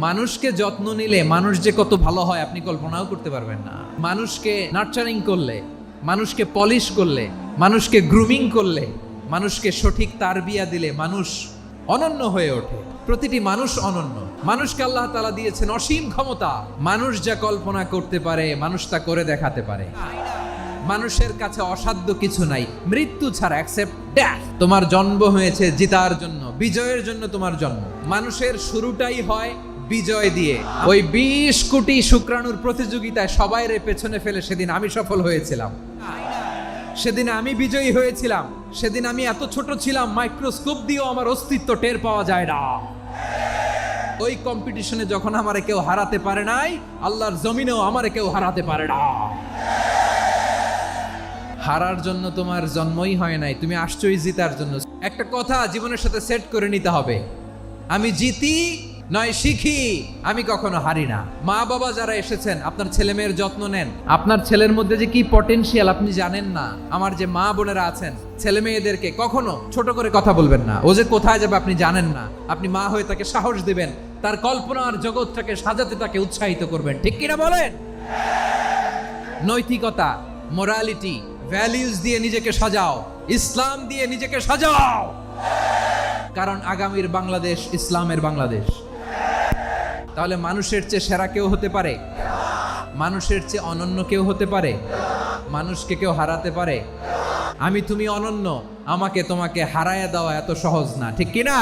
মানুষকে যত্ন নিলে মানুষ যে কত ভালো হয় আপনি কল্পনাও করতে পারবেন না। মানুষকে নার্চারিং করলে, মানুষকে পলিশ করলে, মানুষকে গ্রুমিং করলে, মানুষকে সঠিক তারবিয়া দিলে মানুষ অনন্য হয়ে ওঠে। প্রতিটি মানুষ অনন্য। মানুষকে আল্লাহ তাআলা দিয়েছেন অসীম ক্ষমতা। মানুষ যা কল্পনা করতে পারে মানুষ তা করে দেখাতে পারে। মানুষের কাছে অসাধ্য কিছু নাই মৃত্যু ছাড়া, অ্যাকসেপ্ট ডেথ। তোমার জন্ম হয়েছে জিতার জন্য, বিজয়ের জন্য তোমার জন্ম। মানুষের শুরুটাই হয় বিজয় দিয়ে। ওই 20 কোটি শুক্রাণুর প্রতিযোগিতায় সবাইরে পেছনে ফেলে সেদিন আমি সফল হয়েছিলাম, সেদিন আমি বিজয়ী হয়েছিলাম। সেদিন আমি এত ছোট ছিলাম মাইক্রোস্কোপ দিয়েও আমার অস্তিত্ব টের পাওয়া যায় না। ওই কম্পিটিশনে যখন আমারে কেউ হারাতে পারে নাই, আল্লাহর জমিনেও আমারে কেউ হারাতে পারে না। হারার জন্য তোমার জন্মই হয় নাই, তুমি আসছোই জিতার জন্য। একটা কথা জীবনের সাথে সেট করে নিতে হবে, আমি জিতি নয় শিখি, আমি কখনো হারি না। মা বাবা যারা এসেছেন আপনার ছেলে মেয়ের যত্ন নেন। আপনার ছেলের মধ্যে যে কি পটেনশিয়াল আপনি জানেন না। আমার যে মা বোনেরা আছেন, ছেলে মেয়েদেরকে কখনো ছোট করে কথা বলবেন না। ও যে কোথায় যাবে আপনি জানেন না। আপনি মা হয়ে তাকে সাহস দিবেন, তার কল্পনার জগৎটাকে সাজাতে তাকে উৎসাহিত করবেন। ঠিক কিনা বলেন? নৈতিকতা, মোরালিটি, ভ্যালিউজ দিয়ে নিজেকে সাজাও, ইসলাম দিয়ে নিজেকে সাজাও। কারণ আগামীর বাংলাদেশ ইসলামের বাংলাদেশ। তাহলে মানুষের চেয়ে সেরা কেউ হতে পারে? মানুষের চেয়ে অনন্য কেউ হতে পারে? মানুষকে কেউ হারাতে পারে? আমি তুমি অনন্য, আমাকে তোমাকে হারায়া দেওয়া এত সহজ না। ঠিক কিনা?